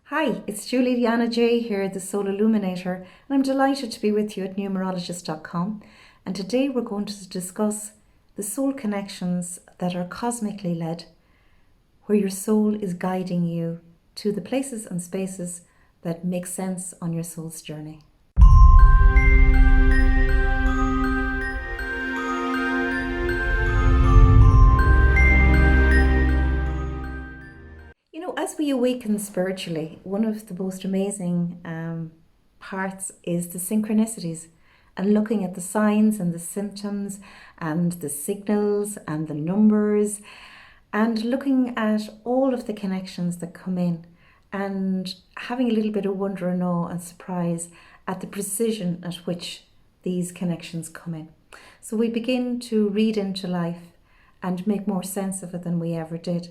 Hi, it's Julianna Jay here, the Soul Illuminator, and I'm delighted to be with you at numerologist.com. And today we're going to discuss the soul connections that are cosmically led, where your soul is guiding you to the places and spaces that make sense on your soul's journey. As we awaken spiritually, one of the most amazing parts is the synchronicities and looking at the signs and the symptoms and the signals and the numbers and looking at all of the connections that come in and having a little bit of wonder and awe and surprise at the precision at which these connections come in. So we begin to read into life and make more sense of it than we ever did.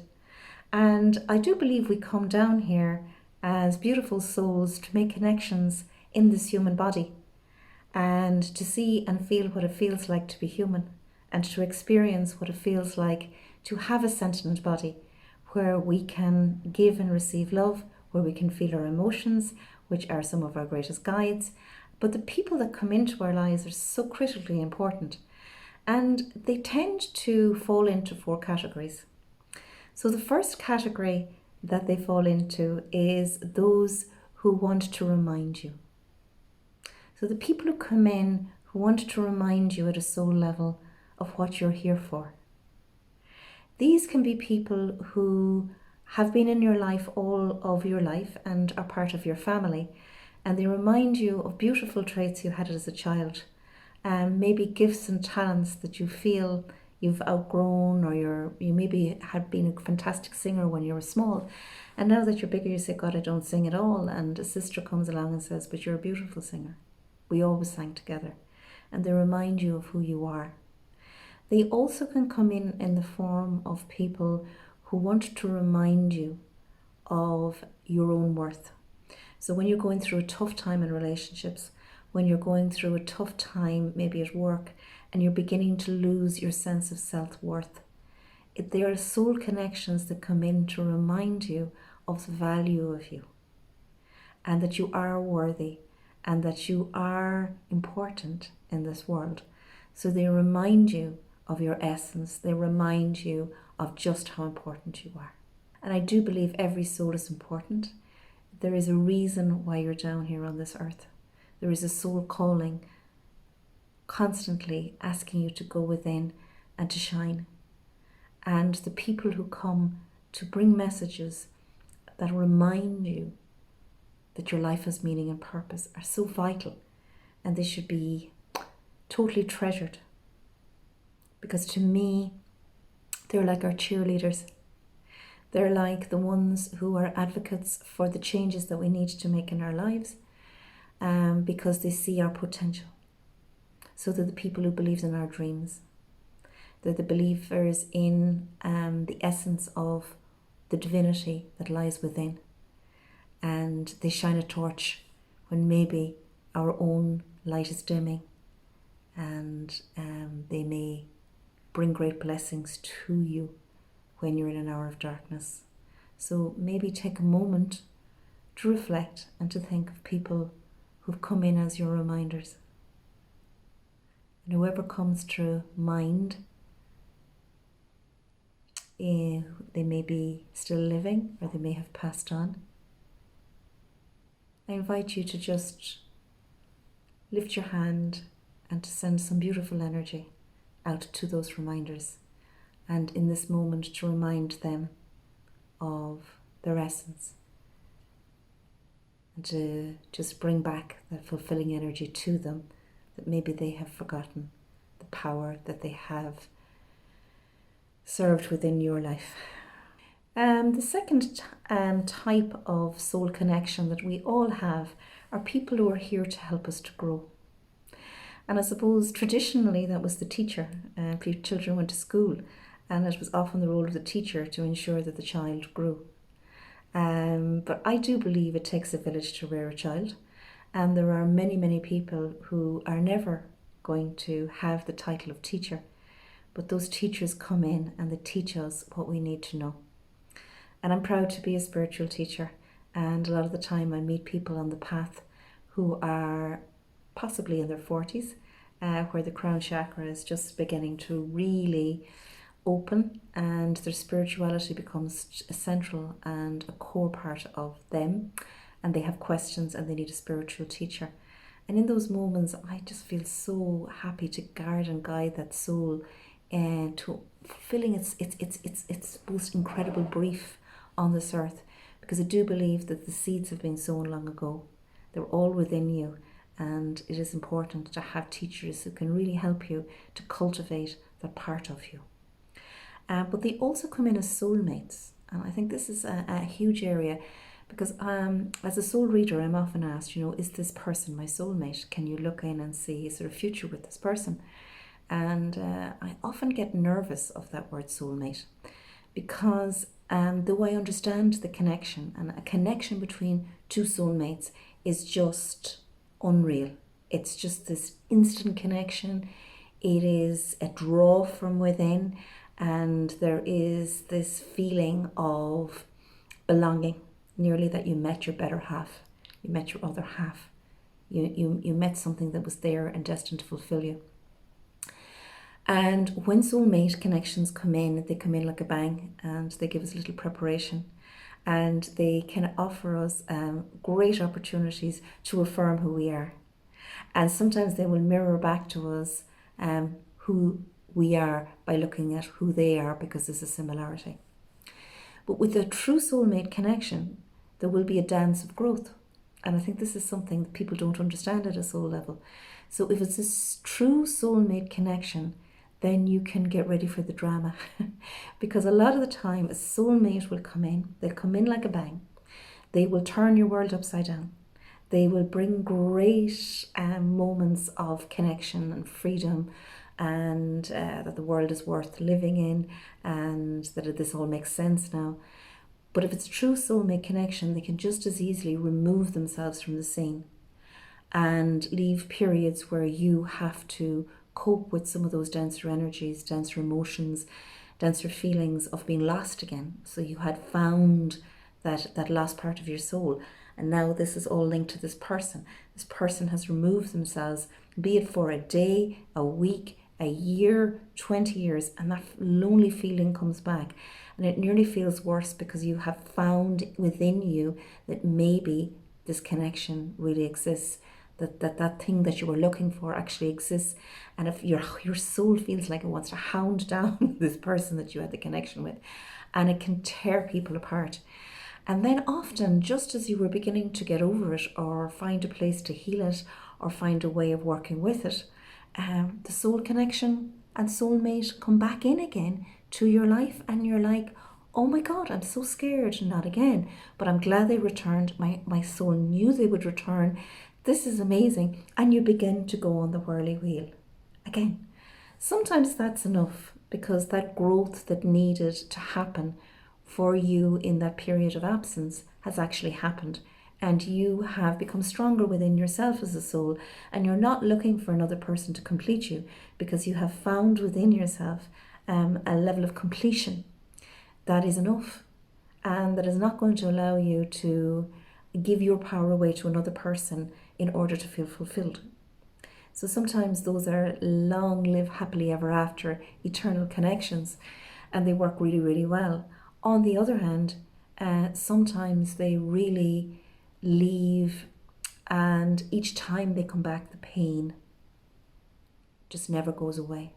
And I do believe we come down here as beautiful souls to make connections in this human body and to see and feel what it feels like to be human and to experience what it feels like to have a sentient body where we can give and receive love, where we can feel our emotions, which are some of our greatest guides. But the people that come into our lives are so critically important, and they tend to fall into four categories. So the first category that they fall into is those who want to remind you. So the people who come in who want to remind you at a soul level of what you're here for. These can be people who have been in your life all of your life and are part of your family, and they remind you of beautiful traits you had as a child, maybe gifts and talents that you feel you've outgrown, or you maybe had been a fantastic singer when you were small, and now that you're bigger you say, God, I don't sing at all, and a sister comes along and says, but you're a beautiful singer. We always sang together. And they remind you of who you are. They also can come in the form of people who want to remind you of your own worth. So when you're going through a tough time in relationships, when you're going through a tough time maybe at work, and you're beginning to lose your sense of self-worth, there are soul connections that come in to remind you of the value of you and that you are worthy and that you are important in this world. So they remind you of your essence. They remind you of just how important you are. And I do believe every soul is important. There is a reason why you're down here on this earth. There is a soul calling, constantly asking you to go within and to shine. And the people who come to bring messages that remind you that your life has meaning and purpose are so vital, and they should be totally treasured, because to me they're like our cheerleaders. They're like the ones who are advocates for the changes that we need to make in our lives, because they see our potential. So they're the people who believe in our dreams. They're the believers in the essence of the divinity that lies within. And they shine a torch when maybe our own light is dimming. And they may bring great blessings to you when you're in an hour of darkness. So maybe take a moment to reflect and to think of people who've come in as your reminders. And whoever comes to mind, they may be still living or they may have passed on. I invite you to just lift your hand and to send some beautiful energy out to those reminders, and in this moment to remind them of their essence, and to just bring back that fulfilling energy to them, that maybe they have forgotten the power that they have served within your life. The second type of soul connection that we all have are people who are here to help us to grow. And I suppose traditionally that was the teacher. Children went to school, and it was often the role of the teacher to ensure that the child grew. But I do believe it takes a village to rear a child. And there are many, many people who are never going to have the title of teacher, but those teachers come in and they teach us what we need to know. And I'm proud to be a spiritual teacher, And a lot of the time I meet people on the path who are possibly in their 40s, where the crown chakra is just beginning to really open and their spirituality becomes a central and a core part of them, and they have questions and they need a spiritual teacher. And in those moments I just feel so happy to guard and guide that soul to fulfilling its most incredible brief on this earth, because I do believe that the seeds have been sown long ago. They're all within you, and it is important to have teachers who can really help you to cultivate that part of you. But they also come in as soulmates, and I think this is a huge area, because as a soul reader I'm often asked, is this person my soulmate? Can you look in and see, is there a future with this person? And I often get nervous of that word soulmate, because though I understand the connection, and a connection between two soulmates is just unreal. It's just this instant connection. It is a draw from within, and there is this feeling of belonging, nearly that you met your better half, you met your other half, you met something that was there and destined to fulfill you. And when soulmate connections come in, they come in like a bang, and they give us a little preparation, and they can offer us great opportunities to affirm who we are. And sometimes they will mirror back to us who we are by looking at who they are, because there's a similarity. But with a true soulmate connection, there will be a dance of growth. And I think this is something that people don't understand at a soul level. So if it's a true soulmate connection, then you can get ready for the drama. Because a lot of the time a soulmate will come in, they'll come in like a bang. They will turn your world upside down. They will bring great moments of connection and freedom, and that the world is worth living in, and that this all makes sense now. But if it's true soulmate connection, they can just as easily remove themselves from the scene and leave periods where you have to cope with some of those denser energies, denser emotions, denser feelings of being lost again. So you had found that lost part of your soul, and now this is all linked to this person. This person has removed themselves, be it for a day, a week, a year, 20 years, and that lonely feeling comes back. And it nearly feels worse, because you have found within you that maybe this connection really exists, that thing that you were looking for actually exists. And if your soul feels like it wants to hound down this person that you had the connection with, and it can tear people apart. And then often, just as you were beginning to get over it, or find a place to heal it, or find a way of working with it, the soul connection and soulmate come back in again to your life, and you're like, oh my God, I'm so scared, not again. But I'm glad they returned. My soul knew they would return. This is amazing. And you begin to go on the whirly wheel again. Sometimes that's enough, because that growth that needed to happen for you in that period of absence has actually happened, and you have become stronger within yourself as a soul, and you're not looking for another person to complete you, because you have found within yourself a level of completion that is enough, and that is not going to allow you to give your power away to another person in order to feel fulfilled. So sometimes those are long live happily ever after eternal connections, and they work really, really well. On the other hand, sometimes they really leave, and each time they come back, the pain just never goes away.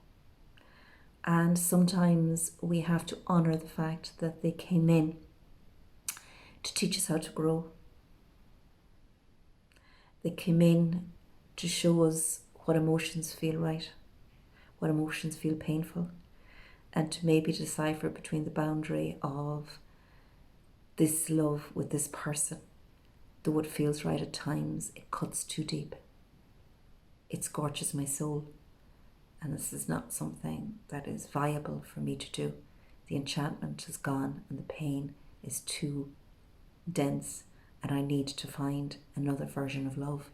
And sometimes we have to honor the fact that they came in to teach us how to grow. They came in to show us what emotions feel right, what emotions feel painful, and to maybe decipher between the boundary of this love with this person. Though it feels right at times, it cuts too deep. It scorches my soul, and this is not something that is viable for me to do. The enchantment is gone, and the pain is too dense, and I need to find another version of love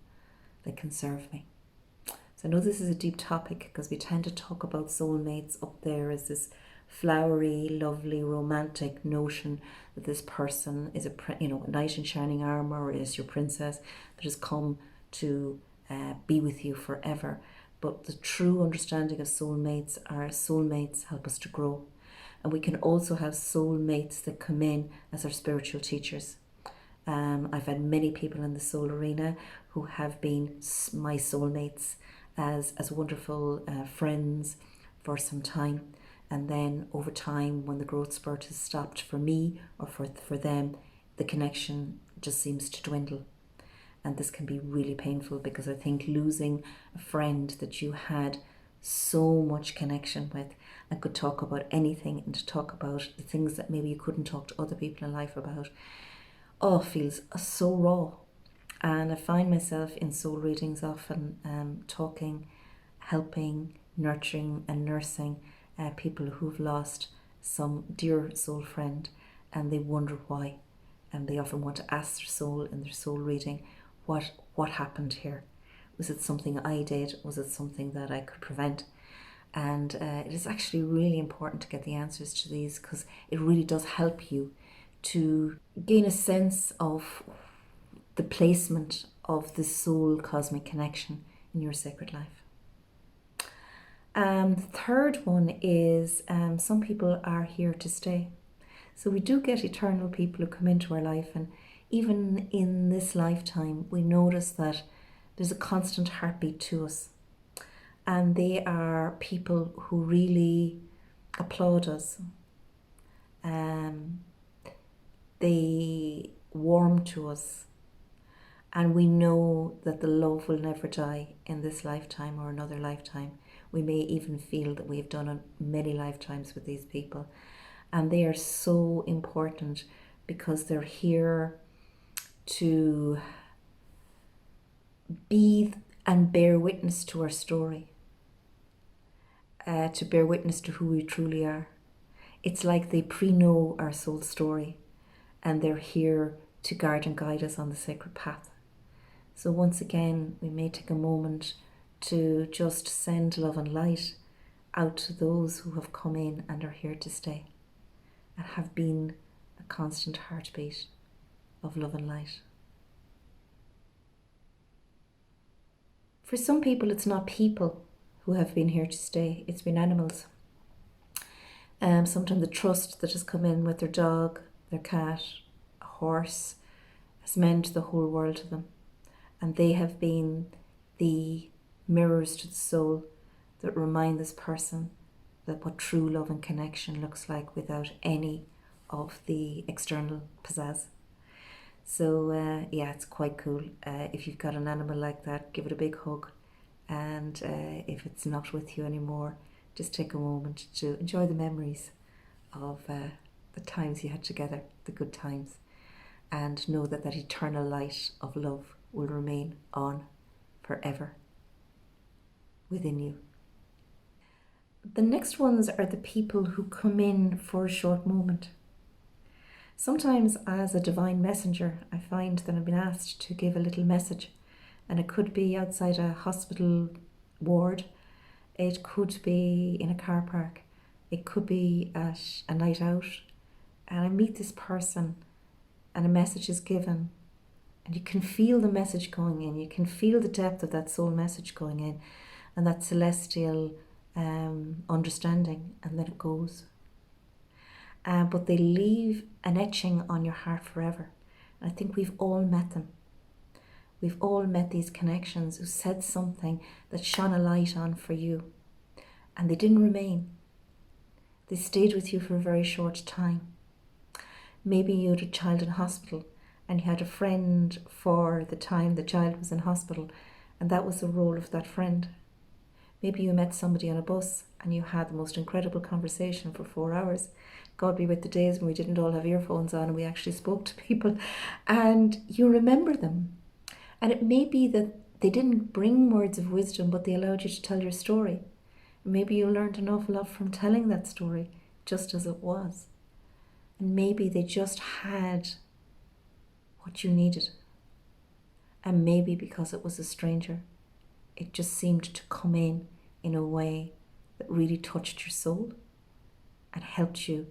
that can serve me. So I know this is a deep topic, because we tend to talk about soulmates up there as this flowery, lovely, romantic notion that this person is a knight in shining armor, or is your princess that has come to be with you forever. But the true understanding of soulmates are soulmates help us to grow. And we can also have soulmates that come in as our spiritual teachers. I've had many people in the soul arena who have been my soulmates as wonderful friends for some time. And then over time, when the growth spurt has stopped for me or for them, the connection just seems to dwindle. And this can be really painful, because I think losing a friend that you had so much connection with and could talk about anything, and to talk about the things that maybe you couldn't talk to other people in life about, feels so raw. And I find myself in soul readings often talking, helping, nurturing and nursing people who've lost some dear soul friend, and they wonder why. And they often want to ask their soul in their soul reading, what happened here? Was it something I did? Was it something that I could prevent? And it is actually really important to get the answers to these, because it really does help you to gain a sense of the placement of the soul cosmic connection in your sacred life. The third one is some people are here to stay. So we do get eternal people who come into our life, and even in this lifetime, we notice that there's a constant heartbeat to us. And they are people who really applaud us. They warm to us. And we know that the love will never die in this lifetime or another lifetime. We may even feel that we've done many lifetimes with these people. And they are so important, because they're here to be and bear witness to our story, to bear witness to who we truly are. It's like they pre-know our soul story, and they're here to guide and guide us on the sacred path. So once again, we may take a moment to just send love and light out to those who have come in and are here to stay, and have been a constant heartbeat of love and light. For some people, it's not people who have been here to stay, it's been animals. Sometimes the trust that has come in with their dog, their cat, a horse, has meant the whole world to them. And they have been the mirrors to the soul that remind this person that what true love and connection looks like without any of the external pizzazz. So it's quite cool. If you've got an animal like that, give it a big hug. And if it's not with you anymore, just take a moment to enjoy the memories of the times you had together, the good times. And know that that eternal light of love will remain on forever within you. The next ones are the people who come in for a short moment. Sometimes as a divine messenger, I find that I've been asked to give a little message, and it could be outside a hospital ward, it could be in a car park, it could be at a night out, and I meet this person and a message is given, and you can feel the message going in, you can feel the depth of that soul message going in, and that celestial understanding, and then it goes. But they leave an etching on your heart forever. And I think we've all met them. We've all met these connections who said something that shone a light on for you, and they didn't remain. They stayed with you for a very short time. Maybe you had a child in hospital and you had a friend for the time the child was in hospital, and that was the role of that friend. Maybe you met somebody on a bus and you had the most incredible conversation for 4 hours. God be with the days when we didn't all have earphones on and we actually spoke to people, and you remember them. And it may be that they didn't bring words of wisdom, but they allowed you to tell your story. Maybe you learned an awful lot from telling that story just as it was. And maybe they just had what you needed. And maybe because it was a stranger, it just seemed to come in a way that really touched your soul. and helped you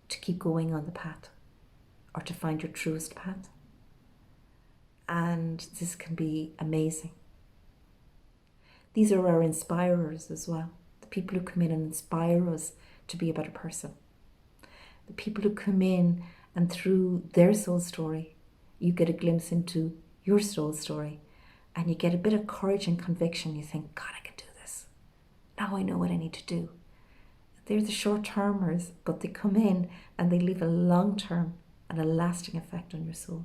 to keep going on the path or to find your truest path. And this can be amazing. These are our inspirers as well. The people who come in and inspire us to be a better person. The people who come in and through their soul story, you get a glimpse into your soul story and you get a bit of courage and conviction. You think, God, I can do this. Now I know what I need to do. They're the short-termers, but they come in and they leave a long-term and a lasting effect on your soul.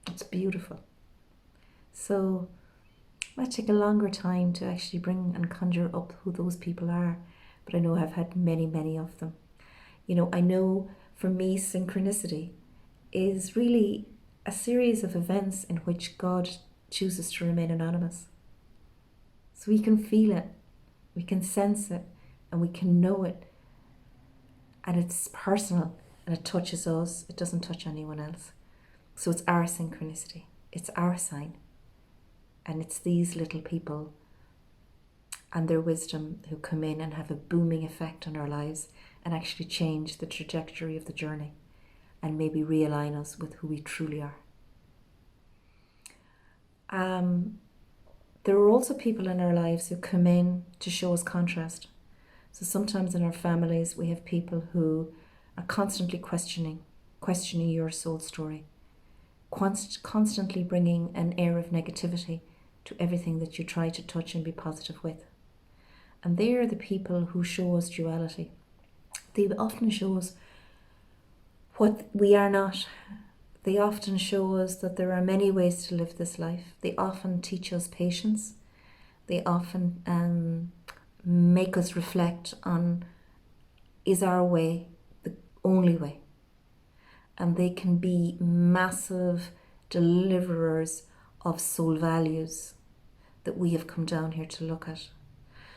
It's beautiful. So it might take a longer time to actually bring and conjure up who those people are, but I know I've had many, many of them. I know for me, synchronicity is really a series of events in which God chooses to remain anonymous. So we can feel it, we can sense it, and we can know it. And it's personal, and it touches us. It doesn't touch anyone else. So it's our synchronicity. It's our sign. And it's these little people and their wisdom who come in and have a booming effect on our lives and actually change the trajectory of the journey and maybe realign us with who we truly are. There are also people in our lives who come in to show us contrast. So sometimes in our families we have people who are constantly questioning your soul story, constantly bringing an air of negativity to everything that you try to touch and be positive with. And they are the people who show us duality. They often show us what we are not. They often show us that there are many ways to live this life. They often teach us patience. They often make us reflect on, is our way the only way? And they can be massive deliverers of soul values that we have come down here to look at.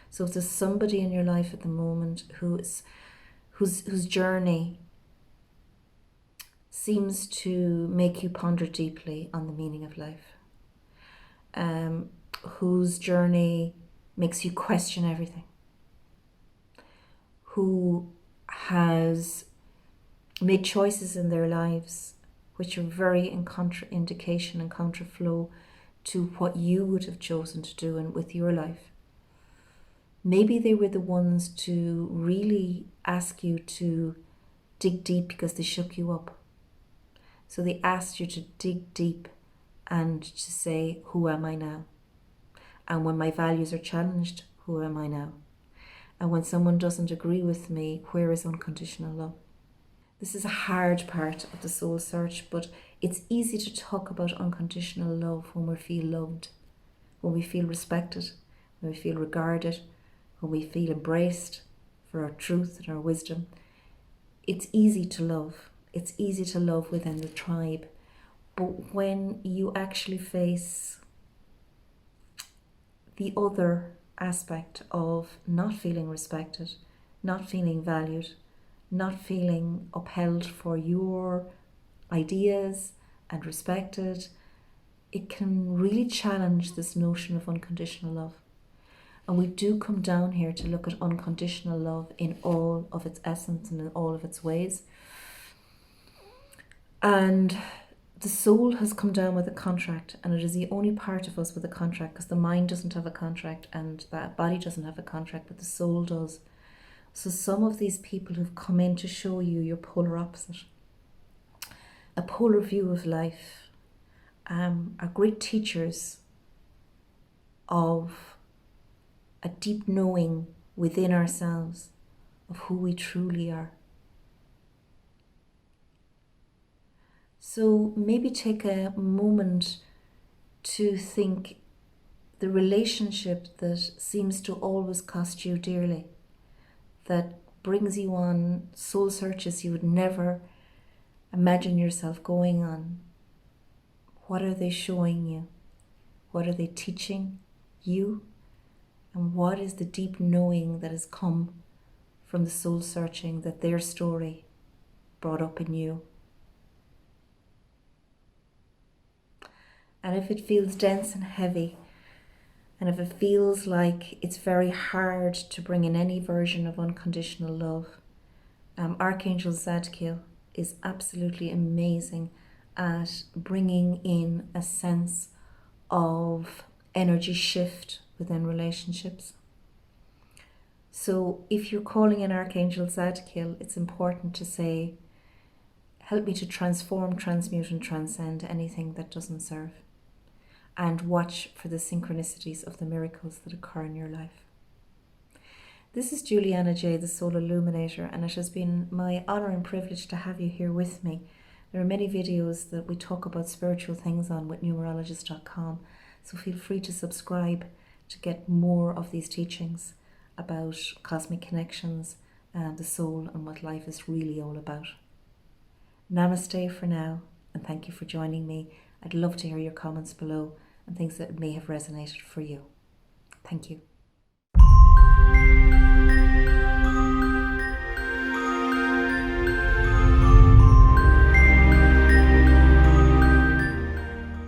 So if there's somebody in your life at the moment whose journey seems to make you ponder deeply on the meaning of life, whose journey makes you question everything, who has made choices in their lives which are very in contraindication and counterflow to what you would have chosen to do and with your life. Maybe they were the ones to really ask you to dig deep because they shook you up. So they asked you to dig deep and to say, who am I now? And when my values are challenged, who am I now? And when someone doesn't agree with me, where is unconditional love? This is a hard part of the soul search, but it's easy to talk about unconditional love when we feel loved, when we feel respected, when we feel regarded, when we feel embraced for our truth and our wisdom. It's easy to love. It's easy to love within the tribe. But when you actually face the other aspect of not feeling respected, not feeling valued, not feeling upheld for your ideas and respected, it can really challenge this notion of unconditional love. And we do come down here to look at unconditional love in all of its essence and in all of its ways. And the soul has come down with a contract, and it is the only part of us with a contract, because the mind doesn't have a contract and the body doesn't have a contract, but the soul does. So some of these people who've come in to show you your polar opposite, a polar view of life, are great teachers of a deep knowing within ourselves of who we truly are. So maybe take a moment to think the relationship that seems to always cost you dearly, that brings you on soul searches you would never imagine yourself going on. What are they showing you? What are they teaching you? And what is the deep knowing that has come from the soul searching that their story brought up in you? And if it feels dense and heavy, and if it feels like it's very hard to bring in any version of unconditional love, Archangel Zadkiel is absolutely amazing at bringing in a sense of energy shift within relationships. So if you're calling in Archangel Zadkiel, it's important to say, help me to transform, transmute and transcend anything that doesn't serve. And watch for the synchronicities of the miracles that occur in your life. This is Julianna Jay, the Soul Illuminator, and it has been my honour and privilege to have you here with me. There are many videos that we talk about spiritual things on with numerologist.com, so feel free to subscribe to get more of these teachings about cosmic connections and the soul and what life is really all about. Namaste for now, and thank you for joining me. I'd love to hear your comments below and things that may have resonated for you. Thank you.